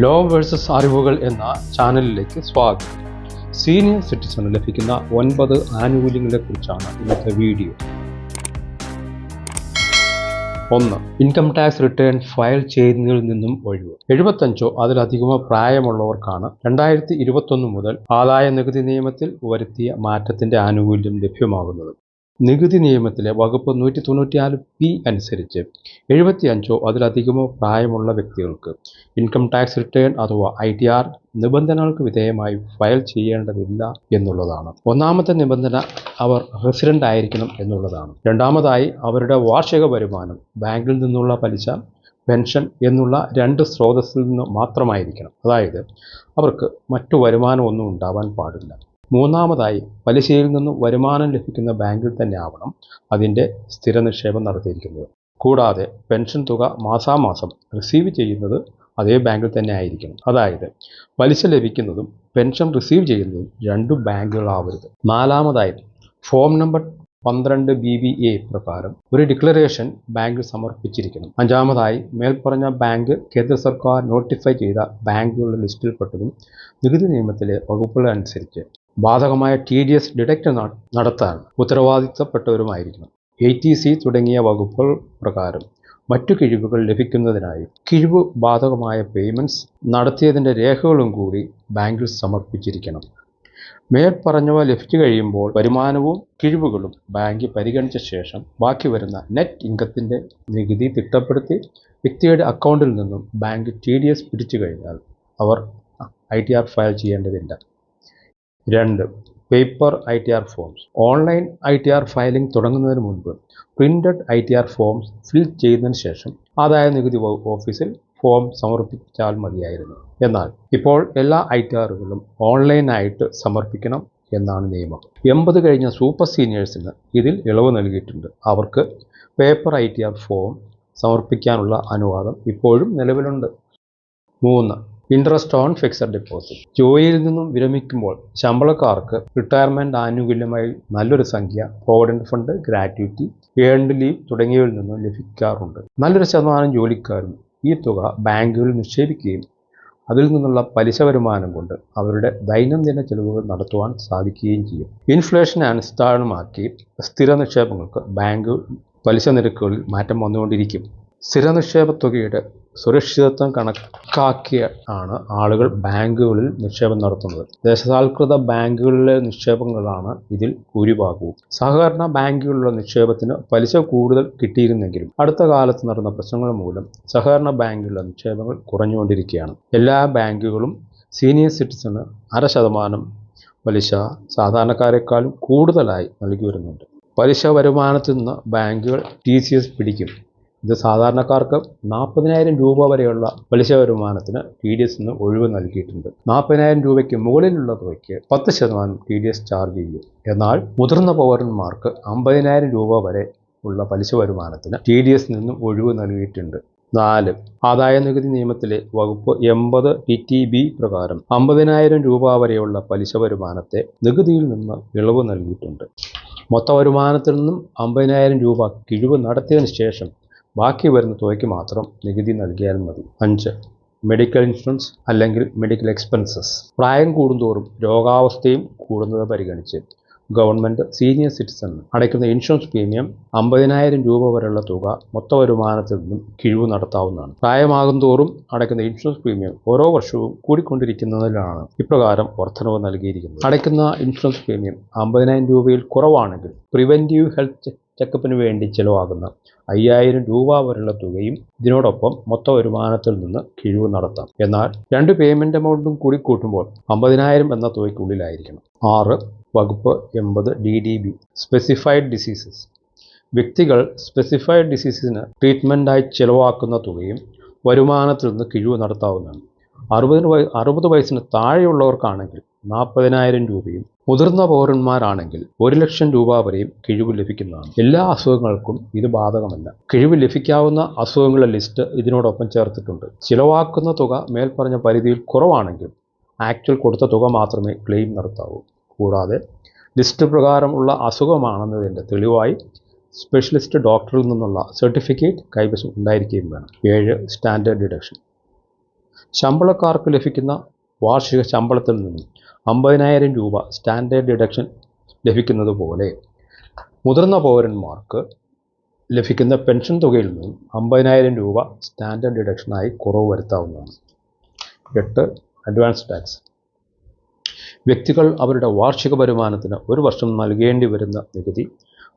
Law versus അറിവുകൾ എന്ന ചാനലിലേക്ക് സ്വാഗതം. സീനിയർ സിറ്റിസണ് ലഭിക്കുന്ന 9 ആനുകൂല്യങ്ങളെക്കുറിച്ചാണ് ഇന്നത്തെ video. 1. Income tax return file ചെയ്യുന്നതിൽ നിന്നും ഒഴിവ്. 75 അതിലധികമോ പ്രായമുള്ളവർക്കാണ് 2021 മുതൽ ആദായ നികുതി നിയമത്തിൽ വരുത്തിയ മാറ്റത്തിന്റെ ആനുകൂല്യം ലഭ്യമാകുന്നത്. നികുതി നിയമത്തിലെ വകുപ്പ് 194 അനുസരിച്ച് 75 അതിലധികമോ പ്രായമുള്ള വ്യക്തികൾക്ക് ഇൻകം ടാക്സ് റിട്ടേൺ അഥവാ ITR നിബന്ധനകൾക്ക് വിധേയമായി ഫയൽ ചെയ്യേണ്ടതില്ല എന്നുള്ളതാണ്. ഒന്നാമത്തെ നിബന്ധന അവർ റെസിഡന്റ് ആയിരിക്കണം എന്നുള്ളതാണ്. രണ്ടാമതായി അവരുടെ വാർഷിക വരുമാനം ബാങ്കിൽ നിന്നുള്ള പലിശ, പെൻഷൻ എന്നുള്ള 2 സ്രോതസ്സിൽ നിന്ന് മാത്രമായിരിക്കണം. അതായത് അവർക്ക് മറ്റു വരുമാനമൊന്നും ഉണ്ടാവാൻ പാടില്ല. മൂന്നാമതായി പലിശയിൽ നിന്നും വരുമാനം ലഭിക്കുന്ന ബാങ്കിൽ തന്നെ ആവണം അതിൻ്റെ സ്ഥിര നിക്ഷേപം നടത്തിയിരിക്കുന്നത്. കൂടാതെ പെൻഷൻ തുക മാസാമാസം റിസീവ് ചെയ്യുന്നത് അതേ ബാങ്കിൽ തന്നെ ആയിരിക്കണം. അതായത് പലിശ ലഭിക്കുന്നതും പെൻഷൻ റിസീവ് ചെയ്യുന്നതും 2 ബാങ്കുകളാവരുത്. നാലാമതായി ഫോം നമ്പർ 12 BBA പ്രകാരം ഒരു ഡിക്ലറേഷൻ ബാങ്കിൽ സമർപ്പിച്ചിരിക്കണം. അഞ്ചാമതായി മേൽപ്പറഞ്ഞ ബാങ്ക് കേന്ദ്ര സർക്കാർ നോട്ടിഫൈ ചെയ്ത ബാങ്കുകളുടെ ലിസ്റ്റിൽപ്പെട്ടതും നികുതി നിയമത്തിലെ വകുപ്പുകൾ അനുസരിച്ച് ബാധകമായ TDS ഡിഡക്റ്റ് നടത്താൻ ഉത്തരവാദിത്തപ്പെട്ടവരുമായിരിക്കണം. ATC തുടങ്ങിയ വകുപ്പുകൾ പ്രകാരം മറ്റു കിഴിവുകൾ ലഭിക്കുന്നതിനായി കിഴിവ് ബാധകമായ പേയ്മെൻറ്റ്സ് നടത്തിയതിൻ്റെ രേഖകളും കൂടി ബാങ്കിൽ സമർപ്പിച്ചിരിക്കണം. മേൽപ്പറഞ്ഞവ ലഭിച്ചു കഴിയുമ്പോൾ വരുമാനവും കിഴിവുകളും ബാങ്ക് പരിഗണിച്ച ശേഷം ബാക്കി വരുന്ന നെറ്റ് ഇൻകത്തിൻ്റെ നികുതി തിട്ടപ്പെടുത്തി വ്യക്തിയുടെ അക്കൗണ്ടിൽ നിന്നും ബാങ്ക് TDS പിടിച്ചു കഴിഞ്ഞാൽ അവർ ITR ഫയൽ ചെയ്യേണ്ടതില്ല. 2. Paper ITR forms. Online ITR filing തുടങ്ങുന്നതിന് മുൻപ് പ്രിന്റഡ് ITR ഫോംസ് ഫിൽ ചെയ്തതിന് ശേഷം ആദായ നികുതി വകുപ്പ് ഓഫീസിൽ ഫോം സമർപ്പിച്ചാൽ മതിയായിരുന്നു. എന്നാൽ ഇപ്പോൾ എല്ലാ ITRകളും ഓൺലൈനായിട്ട് സമർപ്പിക്കണം എന്നാണ് നിയമം. 80 കഴിഞ്ഞ സൂപ്പർ സീനിയേഴ്സിന് ഇതിൽ ഇളവ് നൽകിയിട്ടുണ്ട്. അവർക്ക് പേപ്പർ ITR ഫോം സമർപ്പിക്കാനുള്ള അനുവാദം ഇപ്പോഴും നിലവിലുണ്ട്. 3. Interest on fixed deposit. ജോലിയിൽ നിന്നും വിരമിക്കുമ്പോൾ ശമ്പളക്കാർക്ക് റിട്ടയർമെൻറ്റ് ആനുകൂല്യമായി നല്ലൊരു സംഖ്യ provident fund, gratuity, earned leave തുടങ്ങിയവയിൽ നിന്നും ലഭിക്കാറുണ്ട്. നല്ലൊരു ശതമാനം ജോലിക്കാരും ഈ തുക ബാങ്കുകളിൽ നിക്ഷേപിക്കുകയും അതിൽ നിന്നുള്ള പലിശ വരുമാനം കൊണ്ട് അവരുടെ ദൈനംദിന ചെലവുകൾ നടത്തുവാൻ സാധിക്കുകയും ചെയ്യും. ഇൻഫ്ലേഷനെ അടിസ്ഥാനമാക്കി സ്ഥിര നിക്ഷേപങ്ങൾക്ക് ബാങ്ക് പലിശ നിരക്കുകളിൽ മാറ്റം വന്നുകൊണ്ടിരിക്കും. സ്ഥിര നിക്ഷേപ തുകയുടെ സുരക്ഷിതത്വം കണക്കാക്കിയ ആണ് ആളുകൾ ബാങ്കുകളിൽ നിക്ഷേപം നടത്തുന്നത്. ദേശസാൽകൃത ബാങ്കുകളിലെ നിക്ഷേപങ്ങളാണ് ഇതിൽ ഭൂരിഭാഗവും. സഹകരണ ബാങ്കുകളിലുള്ള നിക്ഷേപത്തിന് പലിശ കൂടുതൽ കിട്ടിയിരുന്നെങ്കിലും അടുത്ത കാലത്ത് നടന്ന പ്രശ്നങ്ങൾ മൂലം സഹകരണ ബാങ്കുകളിലെ നിക്ഷേപങ്ങൾ കുറഞ്ഞുകൊണ്ടിരിക്കുകയാണ്. എല്ലാ ബാങ്കുകളും സീനിയർ സിറ്റിസണ് 0.5% പലിശ സാധാരണക്കാരെക്കാളും കൂടുതലായി നൽകി വരുന്നുണ്ട്. പലിശ വരുമാനത്തിൽ നിന്ന് ബാങ്കുകൾ TCS പിടിക്കും. ഇത് സാധാരണക്കാർക്ക് 40,000 രൂപ വരെയുള്ള പലിശ വരുമാനത്തിന് TDS നിന്ന് ഒഴിവ് നൽകിയിട്ടുണ്ട്. 40,000 രൂപയ്ക്ക് മുകളിലുള്ള തുകയ്ക്ക് 10% TDS ചാർജ് ചെയ്യും. എന്നാൽ മുതിർന്ന പൗരന്മാർക്ക് 50,000 രൂപ വരെ ഉള്ള പലിശ വരുമാനത്തിന് TDS നിന്നും ഒഴിവ് നൽകിയിട്ടുണ്ട്. 4. ആദായ നികുതി നിയമത്തിലെ വകുപ്പ് 80 TTB പ്രകാരം 50,000 രൂപ വരെയുള്ള പലിശ വരുമാനത്തെ നികുതിയിൽ നിന്ന് ഇളവ് നൽകിയിട്ടുണ്ട്. മൊത്ത വരുമാനത്തിൽ നിന്നും 50,000 രൂപ കിഴിവ് നടത്തിയതിനു ശേഷം ബാക്കി വരുന്ന തുകയ്ക്ക് മാത്രം നികുതി നൽകിയാൽ മതി. 5. മെഡിക്കൽ ഇൻഷുറൻസ് അല്ലെങ്കിൽ മെഡിക്കൽ എക്സ്പെൻസസ്. പ്രായം കൂടുന്തോറും രോഗാവസ്ഥയും കൂടുന്നത് പരിഗണിച്ച് ഗവൺമെൻറ് സീനിയർ സിറ്റിസൺ അടയ്ക്കുന്ന ഇൻഷുറൻസ് പ്രീമിയം 50,000 രൂപ വരെയുള്ള തുക മൊത്ത വരുമാനത്തിൽ നിന്നും കിഴിവ് നടത്താവുന്നതാണ്. പ്രായമാകും തോറും അടയ്ക്കുന്ന ഇൻഷുറൻസ് പ്രീമിയം ഓരോ വർഷവും കൂടിക്കൊണ്ടിരിക്കുന്നതിലാണ് ഇപ്രകാരം വർധനവ് നൽകിയിരിക്കുന്നത്. അടയ്ക്കുന്ന ഇൻഷുറൻസ് പ്രീമിയം 50,000 രൂപയിൽ കുറവാണെങ്കിൽ പ്രിവെൻറ്റീവ് ഹെൽത്ത് ചെക്കപ്പിന് വേണ്ടി ചിലവാകുന്ന 5,000 രൂപ വരെയുള്ള തുകയും ഇതിനോടൊപ്പം മൊത്ത വരുമാനത്തിൽ നിന്ന് കിഴിവ് നടത്താം. എന്നാൽ 2 പേയ്മെൻറ്റ് എമൗണ്ടും കൂടി കൂട്ടുമ്പോൾ 50,000 എന്ന തുകയ്ക്കുള്ളിലായിരിക്കണം. 6. വകുപ്പ് 80 DDB. Specified diseases. വ്യക്തികൾ സ്പെസിഫൈഡ് ഡിസീസിന് ട്രീറ്റ്മെൻറ്റായി ചിലവാക്കുന്ന തുകയും വരുമാനത്തിൽ നിന്ന് കിഴിവ് നടത്താവുന്നതാണ്. 60 വയസ്സിന് താഴെയുള്ളവർക്കാണെങ്കിൽ 40,000 രൂപയും മുതിർന്ന പൗരന്മാരാണെങ്കിൽ 1,00,000 രൂപ വരെയും കിഴിവ് ലഭിക്കുന്നതാണ്. എല്ലാ അസുഖങ്ങൾക്കും ഇത് ബാധകമല്ല. കിഴിവ് ലഭിക്കാവുന്ന അസുഖങ്ങളുടെ ലിസ്റ്റ് ഇതിനോടൊപ്പം ചേർത്തിട്ടുണ്ട്. ചിലവാക്കുന്ന തുക മേൽപ്പറഞ്ഞ പരിധിയിൽ കുറവാണെങ്കിൽ ആക്ച്വൽ കൊടുത്ത തുക മാത്രമേ ക്ലെയിം നടത്താവൂ. കൂടാതെ ലിസ്റ്റ് പ്രകാരമുള്ള അസുഖമാണെന്നതിൻ്റെ തെളിവായി സ്പെഷ്യലിസ്റ്റ് ഡോക്ടറിൽ നിന്നുള്ള സർട്ടിഫിക്കറ്റ് കൈവശം ഉണ്ടായിരിക്കുകയും വേണം. 7. Standard deduction. ശമ്പളക്കാർക്ക് ലഭിക്കുന്ന വാർഷിക ശമ്പളത്തിൽ നിന്നും 50,000 രൂപ സ്റ്റാൻഡേർഡ് ഡിഡക്ഷൻ ലഭിക്കുന്നത് പോലെ മുതിർന്ന പൗരന്മാർക്ക് ലഭിക്കുന്ന പെൻഷൻ തുകയിൽ നിന്നും 50,000 രൂപ സ്റ്റാൻഡേർഡ് ഡിഡക്ഷനായി കുറവ് വരുത്താവുന്നതാണ്. 8. Advance tax. വ്യക്തികൾ അവരുടെ വാർഷിക വരുമാനത്തിന് ഒരു വർഷം നൽകേണ്ടി വരുന്ന നികുതി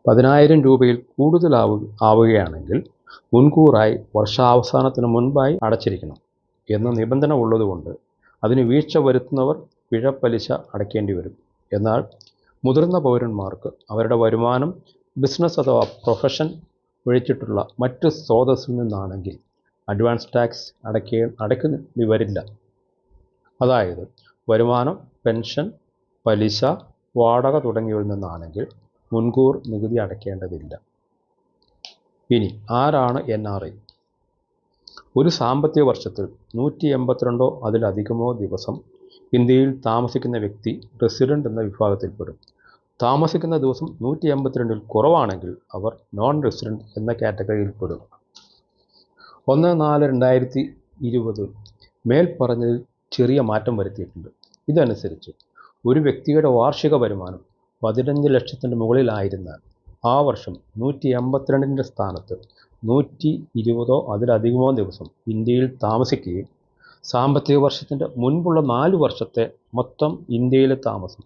10,000 രൂപയിൽ കൂടുതലാവുകയാണെങ്കിൽ മുൻകൂറായി വർഷാവസാനത്തിന് മുൻപായി അടച്ചിരിക്കണം എന്ന നിബന്ധന ഉള്ളതുകൊണ്ട് അതിന് വീഴ്ച വരുത്തുന്നവർ പിഴപ്പലിശ അടയ്ക്കേണ്ടി വരും. എന്നാൽ മുതിർന്ന പൗരന്മാർക്ക് അവരുടെ വരുമാനം ബിസിനസ് അഥവാ പ്രൊഫഷൻ ഒഴിച്ചിട്ടുള്ള മറ്റ് സ്രോതസ്സിൽ നിന്നാണെങ്കിൽ അഡ്വാൻസ് ടാക്സ് അടയ്ക്കേണ്ടി വരില്ല. അതായത് വരുമാനം, പെൻഷൻ, പലിശ, വാടക തുടങ്ങിയവയിൽ നിന്നാണെങ്കിൽ മുൻകൂർ നികുതി അടയ്ക്കേണ്ടതില്ല. ഇനി ആരാണ് NRI? ഒരു സാമ്പത്തിക വർഷത്തിൽ 182 അതിലധികമോ ദിവസം ഇന്ത്യയിൽ താമസിക്കുന്ന വ്യക്തി റെസിഡൻ്റ് എന്ന വിഭാഗത്തിൽപ്പെടും. താമസിക്കുന്ന ദിവസം 182-ൽ കുറവാണെങ്കിൽ അവർ നോൺ റെസിഡൻ്റ് എന്ന കാറ്റഗറിയിൽപ്പെടും. 1/4/2020 മേൽപ്പറഞ്ഞതിൽ ചെറിയ മാറ്റം വരുത്തിയിട്ടുണ്ട്. ഇതനുസരിച്ച് ഒരു വ്യക്തിയുടെ വാർഷിക വരുമാനം 15 ലക്ഷത്തിന് മുകളിലായിരുന്നാൽ ആ വർഷം 182-ൻ്റെ സ്ഥാനത്ത് 120 അതിലധികമോ ദിവസം ഇന്ത്യയിൽ താമസിക്കുകയും സാമ്പത്തിക വർഷത്തിൻ്റെ മുൻപുള്ള 4 വർഷത്തെ മൊത്തം ഇന്ത്യയിലെ താമസം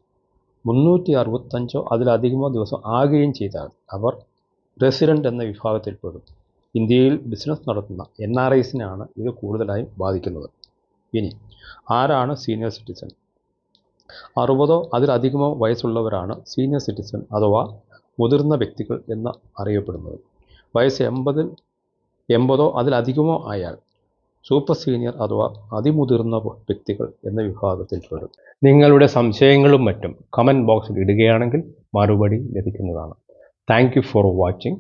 365 അതിലധികമോ ദിവസം ആകുകയും ചെയ്താൽ അവർ റെസിഡൻ്റ് എന്ന വിഭാഗത്തിൽപ്പെടും. ഇന്ത്യയിൽ ബിസിനസ് നടത്തുന്ന NRIസിനാണ് ഇത് കൂടുതലായും ബാധിക്കുന്നത്. ഇനി ആരാണ് സീനിയർ സിറ്റിസൺ? 60 അതിലധികമോ വയസ്സുള്ളവരാണ് സീനിയർ സിറ്റിസൺ അഥവാ മുതിർന്ന വ്യക്തികൾ എന്ന് അറിയപ്പെടുന്നത്. വയസ്സ് 80 അതിലധികമോ ആയാൽ സൂപ്പർ സീനിയർ അഥവാ അതിമുതിർന്ന വ്യക്തികൾ എന്ന വിഭാഗത്തിൽപ്പെടും. നിങ്ങളുടെ സംശയങ്ങളും മറ്റും കമൻറ്റ് ബോക്സിൽ ഇടുകയാണെങ്കിൽ മറുപടി ലഭിക്കുന്നതാണ്. Thank you for watching.